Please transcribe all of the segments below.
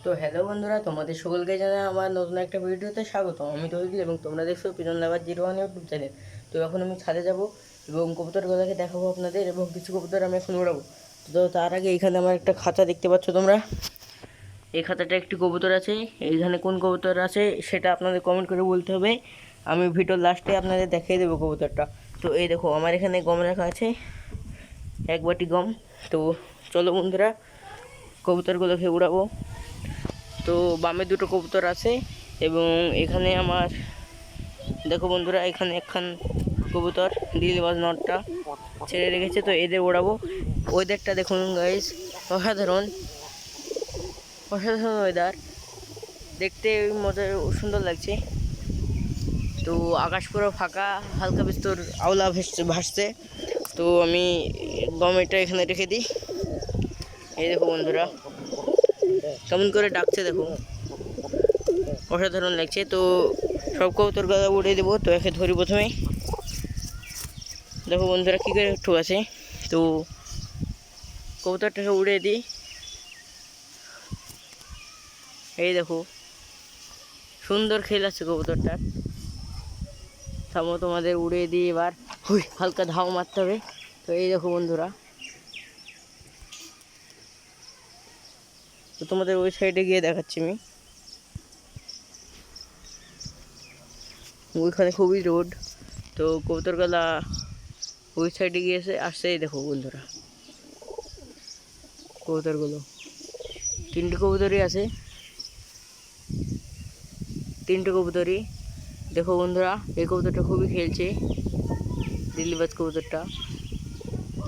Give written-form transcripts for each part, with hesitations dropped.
তো হ্যালো বন্ধুরা, তোমাদের সকলকে জানাই আমার নতুন একটা ভিডিওতে স্বাগত। আমি তহিদুল এবং তোমরা দেখছো পিজন লাভার 01 ইউটিউব চ্যানেল। তো এখন আমি ছাদে যাব এবং কবুতরগুলোকে দেখাবো আপনাদের, এবং কিছু কবুতর আমি এখন উড়াবো। তো তার আগে এখানে আমার একটা খাঁচা দেখতে পাচ্ছ তোমরা। এই খাঁচাটা একটি কবুতর আছে, এইখানে কোন কবুতর আছে সেটা আপনাদের কমেন্ট করে বলতে হবে। আমি ভিডিওর লাস্টে আপনাদের দেখিয়ে দেবো কবুতরটা। তো এই দেখো আমার এখানে গম রাখা আছে, এক বাটি গম। তো চলো বন্ধুরা, কবুতরগুলোকে উড়াবো। তো বামে দুটো কবুতর আছে এবং এখানে আমার দেখো বন্ধুরা, এখানে একখান কবুতর দিলবাজ নটটা ছেড়ে রেখেছে। তো এদের ওড়াবো। ওয়েদারটা দেখুন গাইস, অসাধারণ অসাধারণ ওয়েদার, দেখতে মজা সুন্দর লাগছে। তো আকাশ পুরো ফাঁকা, হালকা বিস্তর আওলা ভাসছে। তো আমি গমেটা এখানে রেখে দিই। এই দেখো বন্ধুরা কেমন করে ডাকছে, দেখো অসাধারণ লাগছে। তো সব কবুতর গাদা উড়ে দেবো। তো একে ধরি প্রথমে, দেখো বন্ধুরা কী করে একটু আছে। তো কবুতরটাকে উড়িয়ে দিই। এই দেখো সুন্দর খেল আছে কবুতরটার। থামো, তোমাদের উড়িয়ে দিই এবার। হুই, হালকা ধাও মারতে হবে। তো এই দেখো বন্ধুরা, তো তোমাদের ওই সাইডে গিয়ে দেখাচ্ছি আমি। ওইখানে খুবই রোড। তো কবুতরগুলা ওই সাইডে গিয়েছে, আসছে। এই দেখো বন্ধুরা কবুতরগুলো, তিনটে কবুতরই আছে, তিনটে কবুতরই। দেখো বন্ধুরা, এই কবুতরটা খুবই খেলছে, দিল্লিবাজ কবুতরটা।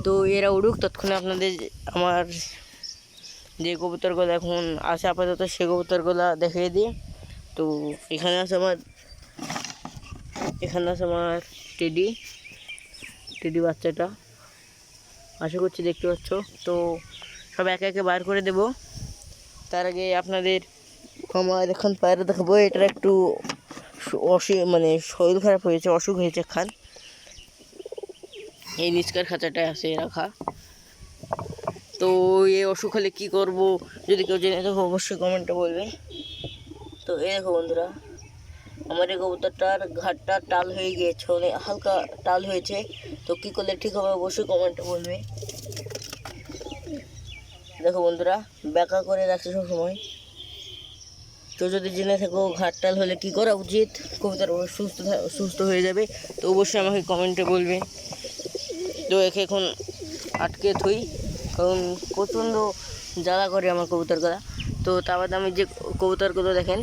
তো এরা উড়ুক, তৎক্ষণে আপনাদের আমার যে কবুতরগুলো এখন আছে আপাতত সে কবুতরগুলো দেখিয়ে দিই। তো এখানে আছে আমার টেডি টেডি বাচ্চাটা, আশা করছি দেখতে পাচ্ছ। তো সব একে একে বার করে দেব। তার আগে আপনাদের আমার এখন পায়রা দেখাবো। এটার একটু মানে শরীর খারাপ হয়েছে, অসুখ হয়েছে খান। এই নিচকার খাঁচাটায় আছে রাখা। তো এই অসুখ হলে কী করবো, যদি কেউ জেনে থাকো অবশ্যই কমেন্টে বলবে। তো এই দেখো বন্ধুরা, আমার এই কবুতরটার ঘাটটা টাল হয়ে গিয়েছে, মানে হালকা টাল হয়েছে। তো কী করলে ঠিক হবে অবশ্যই কমেন্টে বলবে। দেখো বন্ধুরা, ব্যাকা করে রাখছে সবসময়। তো যদি জেনে থাকো ঘাট টাল হলে কী করা উচিত, কবুতর সুস্থ হয়ে যাবে, তো অবশ্যই আমাকে কমেন্টে বলবে। তো একে এখন আটকে থুই, কারণ প্রচণ্ড জ্বালা করে আমার কবুতরগুলো। তো তা বাদে আমি যে কবুতরগুলো দেখেন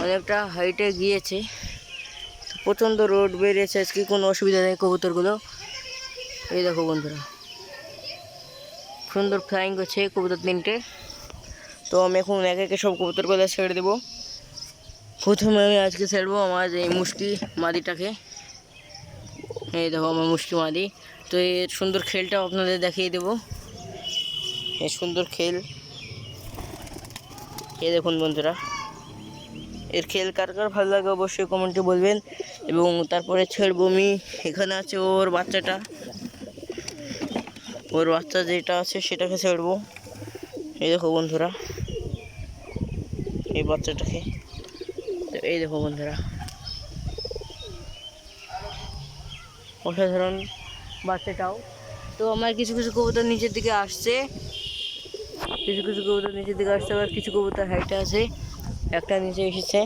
অনেকটা হাইটে গিয়েছে, প্রচণ্ড রোড বেরিয়েছে আজকে, কোনো অসুবিধা নেই কবুতরগুলো। এই দেখো বন্ধুরা সুন্দর ফ্লাইং করছে কবুতর তিনটে। তো আমি এখন একে একে সব কবুতরগুলো ছেড়ে দেবো। প্রথমে আমি আজকে ছেড়বো আমার এই মুষ্টি মাদিটাকে। এই দেখো আমার মুষ্টি মাদি। তো এর সুন্দর খেলটাও আপনাদের দেখিয়ে দেবো, এই সুন্দর খেল। এই দেখুন বন্ধুরা, এর খেল কার কার ভালো লাগে অবশ্যই কমেন্টে বলবেন। এবং তারপরে ছেড়বো আমি, এখানে আছে ওর বাচ্চাটা, ওর বাচ্চা যেটা আছে সেটাকে ছেড়বো। এই দেখো বন্ধুরা এই বাচ্চাটাকে। তো এই দেখো বন্ধুরা অসাধারণ বাচ্চাটাও। তো আমার কিছু কিছু কবুতর নিচের দিকে আসছে, কিছু কিছু কবুতর নিচের দিকে আসছে, আবার কিছু কবুতর হাইটে আছে, একটা নিচে এসেছে।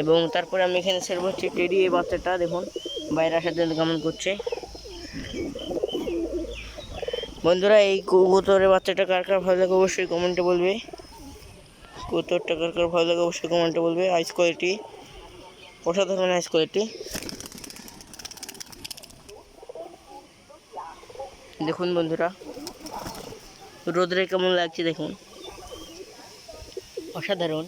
এবং তারপরে আমি এখানে ছেড়বো হচ্ছে টেডি, এই বাচ্চাটা দেখুন বাইরে আসার জন্য কেমন করছে। বন্ধুরা, এই কবুতরের বাচ্চাটা কার কার ভালো লাগে অবশ্যই কমেন্টে বলবে। কবুতরটা কার কার ভালো লাগে অবশ্যই কমেন্টে বলবে। আইস কোয়ালিটি অসাধারণ, আইস কোয়ালিটি দেখুন বন্ধুরা, রোদরে কেমন লাগছে দেখুন, অসাধারণ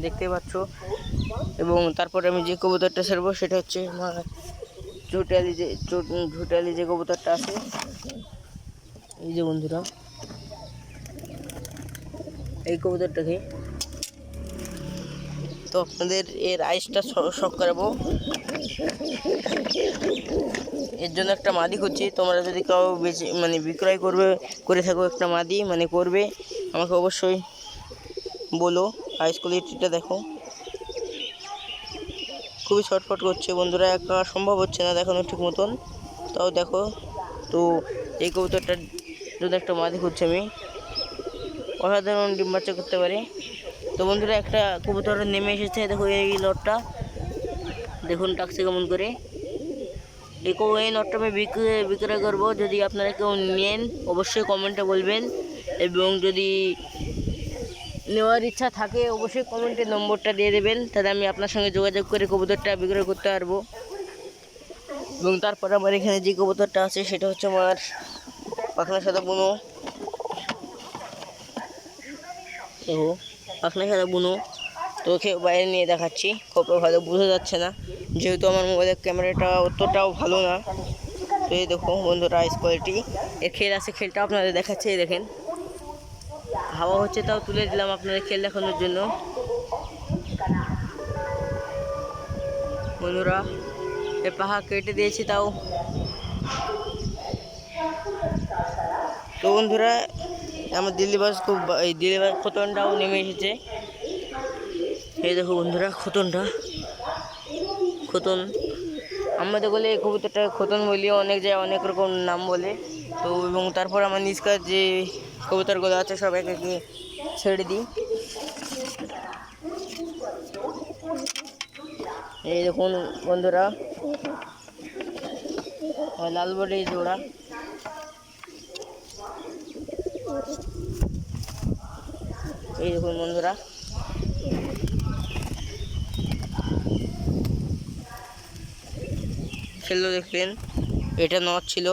দেখতে পাচ্ছ। এবং তারপরে আমি যে কবুতরটা ছাড়বো সেটা হচ্ছে আমার ঝুটালি যে কবুতরটা আছে। এই যে বন্ধুরা, এই কবুতরটাকে তো আপনাদের এর আইসটা শখ করাবো, এর জন্য একটা মাদি খুঁজছি। তোমরা যদি কেউ বেশি বিক্রয় করে থাকো একটা মাদি করবে, আমাকে অবশ্যই বলো। আইস কোয়ালিটিটা দেখো, খুবই ছটফট করছে বন্ধুরা, একা সম্ভব হচ্ছে না দেখানো ঠিক মতন, তাও দেখো। তো এই কবুতরটার জন্য একটা মাদি খুঁজছি আমি, অসাধারণ ডিম বাচ্চা করতে পারে। তো বন্ধুরা একটা কবুতর নেমে এসেছে, দেখো এই লটটা দেখুন টাকছে কেমন করে। এই নটটা আমি বিক্রয় করবো, যদি আপনারা কেউ নেন অবশ্যই কমেন্টে বলবেন, এবং যদি নেওয়ার ইচ্ছা থাকে অবশ্যই কমেন্টে নম্বরটা দিয়ে দেবেন, তাহলে আমি আপনার সঙ্গে যোগাযোগ করে কবুতরটা বিক্রয় করতে পারবো। এবং তারপর আমার এখানে যে কবুতরটা আছে সেটা হচ্ছে আমার পাখনার সাথে বুনো। দেখো পাখনার সাথে বুনো, তো ওকে বাইরে নিয়ে দেখাচ্ছি, খুব ভালো বোঝা যাচ্ছে না যেহেতু আমার মোবাইলের ক্যামেরাটা অতটাও ভালো না। তো এই দেখো বন্ধুরা আইস কোয়ালিটি, এর খেল আছে, খেলটা আপনাদের দেখাচ্ছে। এই দেখেন হাওয়া হচ্ছে, তাও তুলে দিলাম আপনাদের খেল দেখানোর জন্য। বন্ধুরা এর পাখা কেটে দিয়েছি তাও। তো বন্ধুরা আমার দিল্লিবাজ এই দিল্লিবাজ খোতনটাও নেমে এসেছে। এই দেখো বন্ধুরা খোতন আমাদের বলে এই কবুতরটা খোতন বলি, অনেক জায়গায় অনেক রকম নাম বলে। তো এবং তারপর আমার নিষ্কার যে কবুতরগুলো আছে সব একে ছেড়ে দিই। এই দেখুন বন্ধুরা লাল বডি জোড়া, এই দেখুন বন্ধুরা খেলো দেখলেন, এটা নট ছিল।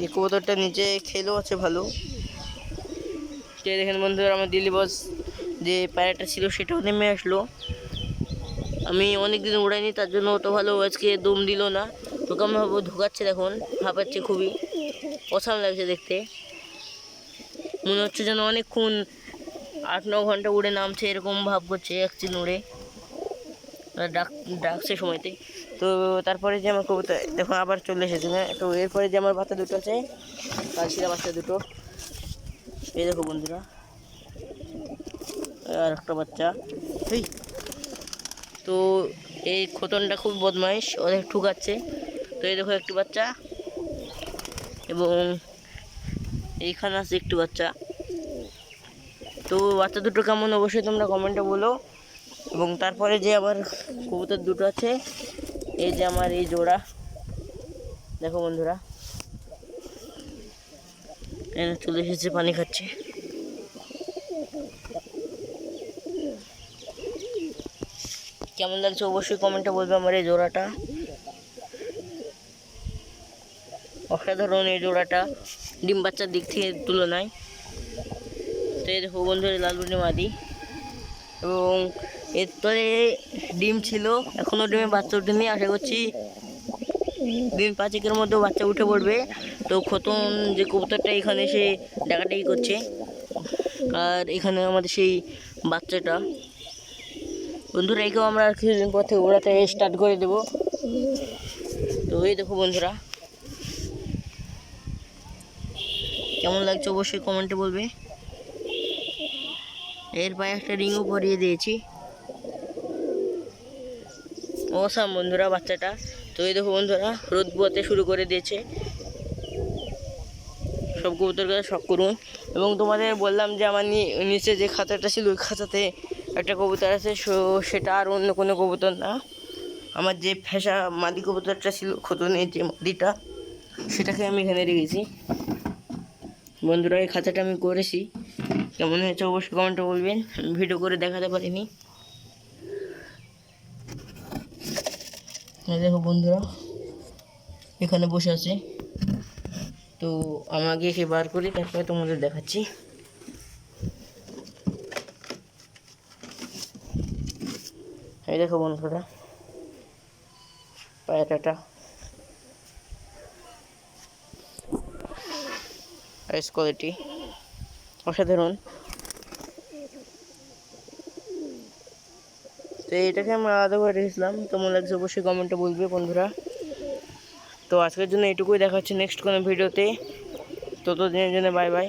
এই কবুতরটা নিচে খেলো আছে ভালো। দেখেন বন্ধুরা আমার দিল্লি বস যে প্যারাটা ছিল সেটাও নেমে আসলো। আমি অনেকদিন উড়াইনি তার জন্য অত ভালো আজকে দম দিল না, তোকে আমি ভাবো ঢোকাচ্ছে, দেখুন হাঁপাচ্ছে, খুবই অসাম লাগছে দেখতে। মনে হচ্ছে যেন অনেকক্ষণ 8-9 ঘন্টা উড়ে নামছে এরকম ভাব করছে একদিন উড়ে, ডাকছে সময়তে। তো তারপরে যে আমার কবুতর দেখুন আবার চলে এসেছে। তো এরপরে যে আমার বাচ্চা দুটো আছে, কালশিরা বাচ্চা দুটো, এই দেখো বন্ধুরা আর একটা বাচ্চা। তো এই খোতনটা খুব বদমাইশ, অনেক ঠুকাচ্ছে। তো এই দেখো একটি বাচ্চা, এবং এইখানে আছে একটি বাচ্চা। তো বাচ্চা দুটো কেমন অবশ্যই তোমরা কমেন্টে বলো। এবং তারপরে যে আমার কবুতর দুটো আছে, এই যে আমার এই জোড়া, দেখো বন্ধুরা চলে এসেছে, পানি খাচ্ছে। কেমন লাগছে অবশ্যই কমেন্টে বলবে আমার এই জোড়াটা, অসাধারণ এই জোড়াটা ডিম বাচ্চার দিক থেকে তুলনায়। তো এই দেখো বন্ধুরা লালবনি মাদি, এবং এরপরে ডিম ছিল, এখনও ডিমে বাচ্চা উঠেনি, আশা করছি দিন 5-1 মধ্যেও বাচ্চা উঠে পড়বে। তো খোতন যে কবুতরটা এখানে এসে ডাকাডাকি করছে, আর এখানে আমাদের সেই বাচ্চাটা। বন্ধুরা একেও আমরা আর কিছুদিন পর থেকে ওড়াতে স্টার্ট করে দেবো। তো এই দেখো বন্ধুরা কেমন লাগছে অবশ্যই কমেন্টে বলবে। এর পায়ে একটা রিংও পরিয়ে দিয়েছি, অসাম বন্ধুরা বাচ্চাটা। তো এই দেখো বন্ধুরা রোদ পোয়াতে শুরু করে দিয়েছে, সব কবুতরকে শখ করুন। এবং তোমাদের বললাম যে আমার নিচে যে খাঁচাটা ছিল ওই খাঁচাতে একটা কবুতর আছে, সেটা আর অন্য কোনো কবুতর না, আমার যে ফেঁসা মাদি কবুতরটা ছিল খোতনের যে মাদিটা, সেটাকে আমি এখানে রেখেছি। বন্ধুরা এই খাঁচাটা আমি করেছি, কেমন হয়েছে অবশ্যই কমেন্টে বলবেন, ভিডিও করে দেখাতে পারিনি। দেখো বন্ধুরা এখানে বসে আছে, তো আমাকে একে বার করি তারপরে তোমাদের দেখাচ্ছি। এই দেখো বন্ধুরা পায়রাটা আইস কোয়ালিটি অসাধারণ। তো এটাকে আমরা আলাদা করে রেখেছিলাম, কেমন লাগছে অবশ্যই কমেন্টে বলবে বন্ধুরা। তো আজকের জন্য এটুকুই, দেখা হচ্ছে নেক্সট কোনো ভিডিওতে। ততদিনের জন্য বাই বাই।